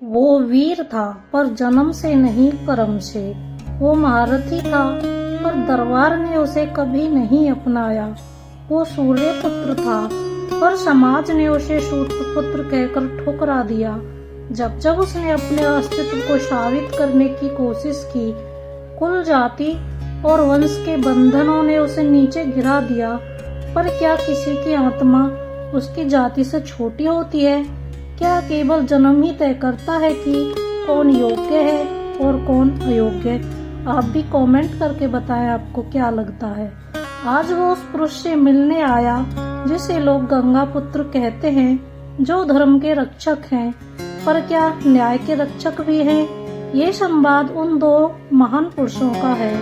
वो वीर था पर जन्म से नहीं कर्म से। वो महारथी था पर दरबार ने उसे कभी नहीं अपनाया। वो सूर्य पुत्र था पर समाज ने उसे शूद्र पुत्र कहकर ठुकरा दिया। जब जब उसने अपने अस्तित्व को साबित करने की कोशिश की, कुल जाति और वंश के बंधनों ने उसे नीचे गिरा दिया। पर क्या किसी की आत्मा उसकी जाति से छोटी होती है? क्या केवल जन्म ही तय करता है कि कौन योग्य है और कौन अयोग्य? आप भी कमेंट करके बताएं आपको क्या लगता है। आज वो उस पुरुष से मिलने आया जिसे लोग गंगा पुत्र कहते हैं, जो धर्म के रक्षक हैं, पर क्या न्याय के रक्षक भी हैं? ये संवाद उन दो महान पुरुषों का है,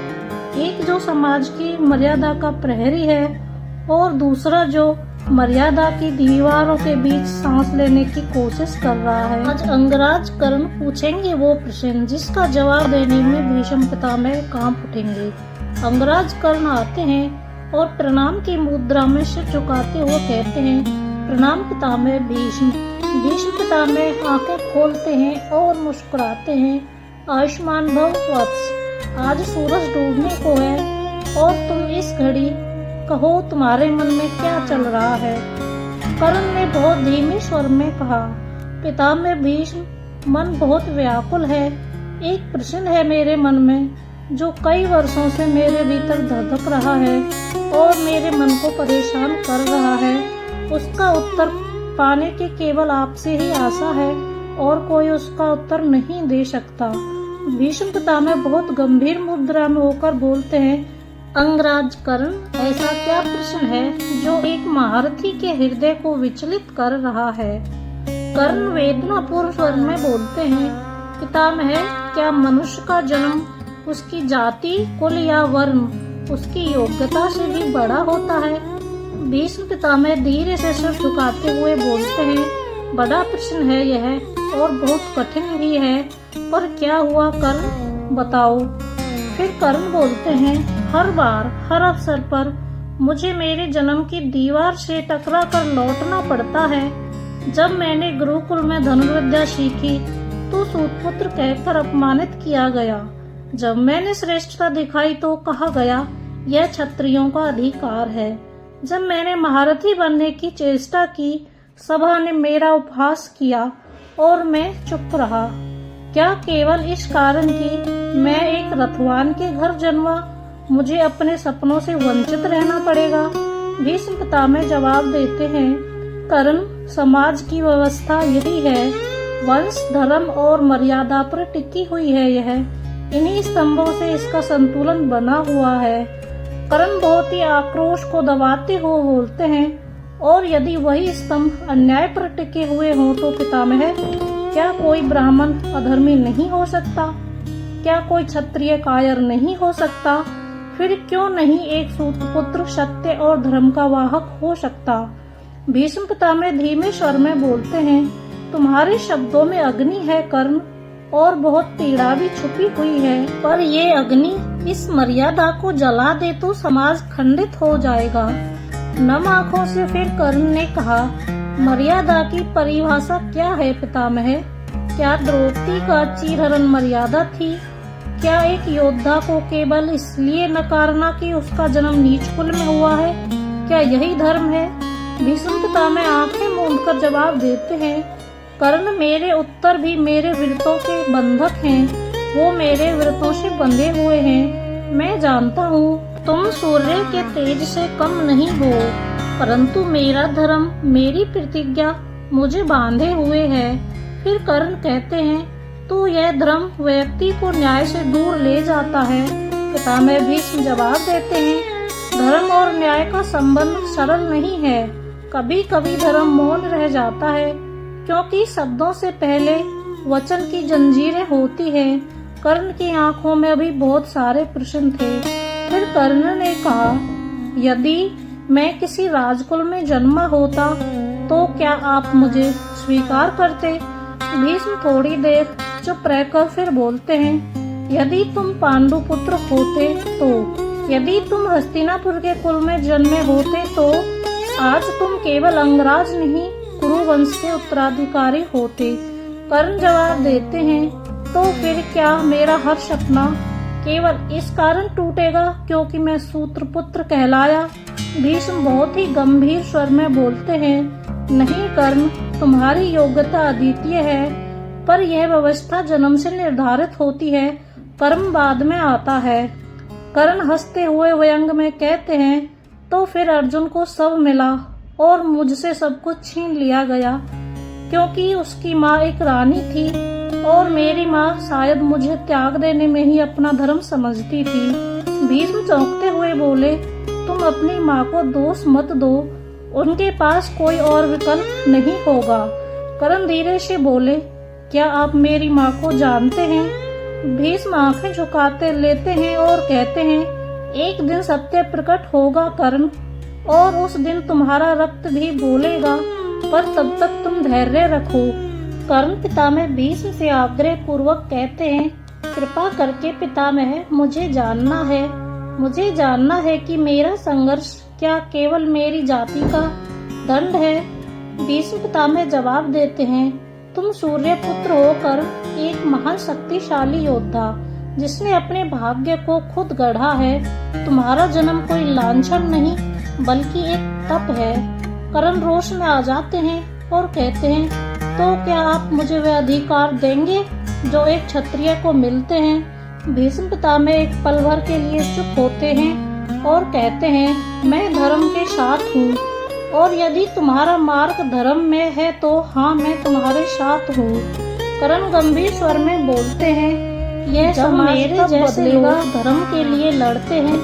एक जो समाज की मर्यादा का प्रहरी है और दूसरा जो मर्यादा की दीवारों के बीच सांस लेने की कोशिश कर रहा है। आज अंगराज कर्ण पूछेंगे वो प्रश्न जिसका जवाब देने में भीष्म पितामह कांप उठेंगे। अंगराज कर्ण आते हैं और प्रणाम की मुद्रा में सिर झुकाते हुए कहते हैं, प्रणाम पितामह भीष्म। भीष्म पितामह आंखें खोलते हैं और मुस्कुराते हैं, आयुष्मान भव वत्स। आज सूरज डूबने को है और तुम इस घड़ी कहो तुम्हारे मन में क्या चल रहा है? कर्ण ने बहुत धीमे स्वर में कहा, पितामह भीष्म, मन बहुत व्याकुल है। एक प्रश्न है मेरे मन में जो कई वर्षों से मेरे भीतर धधक रहा है और मेरे मन को परेशान कर रहा है। उसका उत्तर पाने की केवल आपसे ही आशा है और कोई उसका उत्तर नहीं दे सकता। भीष्म पितामह बहुत गंभीर मुद्रा में होकर बोलते हैं, अंगराज कर्ण, ऐसा क्या प्रश्न है जो एक महारथी के हृदय को विचलित कर रहा है? कर्ण वेदनापूर्ण स्वर में बोलते हैं, पितामह, क्या मनुष्य का जन्म उसकी जाति, कुल या वर्ण उसकी योग्यता से भी बड़ा होता है? भीष्म पितामह धीरे से सिर झुकाते हुए बोलते हैं, बड़ा प्रश्न है यह और बहुत कठिन भी है, पर क्या हुआ कर्ण, बताओ। फिर कर्ण बोलते हैं, हर बार हर अवसर पर मुझे मेरे जन्म की दीवार से टकरा कर लौटना पड़ता है। जब मैंने गुरुकुल में धनुर्विद्या सीखी तो सूतपुत्र कहकर अपमानित किया गया। जब मैंने श्रेष्ठता दिखाई तो कहा गया यह क्षत्रियों का अधिकार है। जब मैंने महारथी बनने की चेष्टा की, सभा ने मेरा उपहास किया और मैं चुप रहा। क्या केवल इस कारण कि मैं एक रथवान के घर जन्मा, मुझे अपने सपनों से वंचित रहना पड़ेगा? भीष्म पितामह जवाब देते हैं, कर्ण, समाज की व्यवस्था यही है, वंश, धर्म और मर्यादा पर टिकी हुई है यह। इन्हीं स्तंभों से इसका संतुलन बना हुआ है। कर्ण बहुत ही आक्रोश को दबाते हुए बोलते हैं, और यदि वही स्तंभ अन्याय पर टिके हुए हों तो पितामह, क्या कोई ब्राह्मण अधर्मी नहीं हो सकता? क्या कोई क्षत्रिय कायर नहीं हो सकता? फिर क्यों नहीं एक सूतपुत्र सत्य और धर्म का वाहक हो सकता? भीष्म पितामह धीमे स्वर में बोलते हैं, तुम्हारे शब्दों में अग्नि है कर्ण, और बहुत पीड़ा भी छुपी हुई है, पर ये अग्नि इस मर्यादा को जला दे तो समाज खंडित हो जाएगा। नम आंखों से फिर कर्ण ने कहा, मर्यादा की परिभाषा क्या है पितामह? क्या द्रौपदी का चीरहरण मर्यादा थी? क्या एक योद्धा को केवल इसलिए नकारना कि उसका जन्म नीच कुल में हुआ है, क्या यही धर्म है? भीष्म पितामह आंखें मूंदकर जवाब देते हैं, कर्ण, मेरे उत्तर भी मेरे वृत्तों के बंधक हैं, वो मेरे वृत्तों से बंधे हुए हैं। मैं जानता हूँ तुम सूर्य के तेज से कम नहीं हो, परंतु मेरा धर्म, मेरी प्रतिज्ञा मुझे बांधे हुए है। फिर कर्ण कहते हैं, तो यह धर्म व्यक्ति को न्याय से दूर ले जाता है। पितामह भीष्म जवाब देते हैं, धर्म और न्याय का संबंध सरल नहीं है। कभी कभी धर्म मौन रह जाता है क्योंकि शब्दों से पहले वचन की जंजीरें होती हैं। कर्ण की आंखों में अभी बहुत सारे प्रश्न थे। फिर कर्ण ने कहा, यदि मैं किसी राजकुल में जन्मा होता तो क्या आप मुझे स्वीकार करते? भीष्म थोड़ी देर चुप रहकर फिर बोलते हैं, यदि तुम पांडु पुत्र होते तो, यदि तुम हस्तिनापुर के कुल में जन्मे होते तो आज तुम केवल अंगराज नहीं, कुरुवंश के उत्तराधिकारी होते। कर्ण जवाब देते हैं, तो फिर क्या मेरा हर सपना केवल इस कारण टूटेगा क्योंकि मैं सूत्रपुत्र कहलाया? भीष्म बहुत ही गंभीर स्वर में बोलते हैं, नहीं कर्ण, तुम्हारी योग्यता अद्वितीय है, पर यह व्यवस्था जन्म से निर्धारित होती है, कर्म बाद में आता है। कर्ण हंसते हुए व्यंग में कहते हैं, तो फिर अर्जुन को सब मिला और मुझसे सब कुछ छीन लिया गया, क्योंकि उसकी माँ एक रानी थी और मेरी माँ शायद मुझे त्याग देने में ही अपना धर्म समझती थी। भीष्म चौंकते हुए बोले, तुम अपनी माँ को दोष मत दो, उनके पास कोई और विकल्प नहीं होगा। कर्ण धीरे से बोले, क्या आप मेरी माँ को जानते हैं? भीष्म आंखें झुकाते लेते हैं और कहते हैं, एक दिन सत्य प्रकट होगा कर्ण, और उस दिन तुम्हारा रक्त भी बोलेगा, पर तब तक तुम धैर्य रखो। कर्ण पितामह भीष्म से आग्रह पूर्वक कहते हैं, कृपा करके पितामह, मुझे जानना है कि मेरा संघर्ष क्या केवल मेरी जाति का दंड है? भीष्म पितामह जवाब देते हैं, तुम सूर्य पुत्र होकर एक महान शक्तिशाली योद्धा जिसने अपने भाग्य को खुद गढ़ा है, तुम्हारा जन्म कोई लांछन नहीं बल्कि एक तप है। कर्ण रोष में आ जाते हैं और कहते हैं, तो क्या आप मुझे वे अधिकार देंगे जो एक क्षत्रिय को मिलते हैं? भीष्म पितामह एक पल भर के लिए चुप होते हैं और कहते हैं, मैं धर्म के साथ हूँ, और यदि तुम्हारा मार्ग धर्म में है तो हाँ, मैं तुम्हारे साथ हूँ। कर्ण गंभीर स्वर में बोलते हैं, यह समाज मेरे जैसे लोग धर्म के लिए लड़ते हैं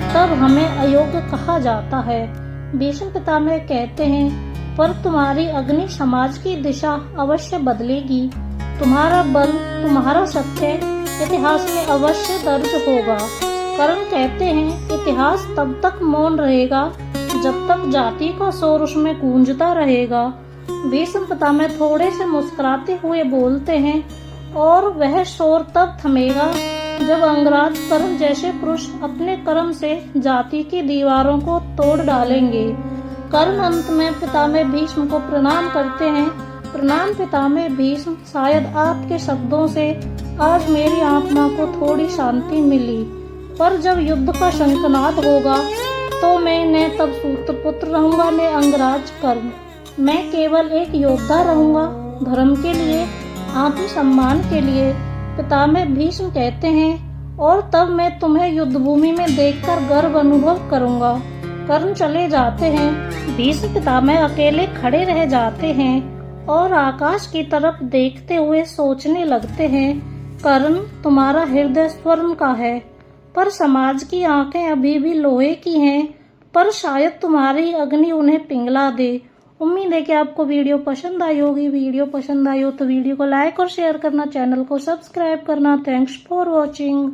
तब हमें अयोग्य कहा जाता है। भीष्म पितामह कहते हैं, पर तुम्हारी अग्नि समाज की दिशा अवश्य बदलेगी, तुम्हारा बल, तुम्हारा सत्य इतिहास में अवश्य दर्ज होगा। कर्ण कहते हैं, इतिहास तब तक मौन रहेगा जब तक जाति का शोर उसमें गूंजता रहेगा। भीष्म पितामह थोड़े से मुस्कुराते हुए बोलते हैं, और वह शोर तब थमेगा जब अंगराज कर्ण जैसे पुरुष अपने कर्म से जाति की दीवारों को तोड़ डालेंगे। कर्ण अंत में पितामह भीष्म को प्रणाम करते हैं, प्रणाम पितामह भीष्म, शायद आपके शब्दों से आज मेरी आत्मा को थोड़ी शांति मिली, पर जब युद्ध का शंखनाद होगा तो मैं न तब सूत्रपुत्र रहूंगा न अंगराज कर्ण, मैं केवल एक योद्धा रहूंगा, धर्म के लिए, आत्मसम्मान के लिए। पितामह भीष्म कहते हैं, और तब मैं तुम्हें युद्ध भूमि में देखकर गर्व अनुभव करूंगा। कर्ण चले जाते हैं। भीष्म पितामह अकेले खड़े रह जाते हैं और आकाश की तरफ देखते हुए सोचने लगते हैं, कर्ण, तुम्हारा हृदय स्वर्ण का है, पर समाज की आंखें अभी भी लोहे की हैं, पर शायद तुम्हारी अग्नि उन्हें पिघला दे। उम्मीद है कि आपको वीडियो पसंद आई होगी। वीडियो पसंद आई हो तो वीडियो को लाइक और शेयर करना, चैनल को सब्सक्राइब करना। Thanks for watching.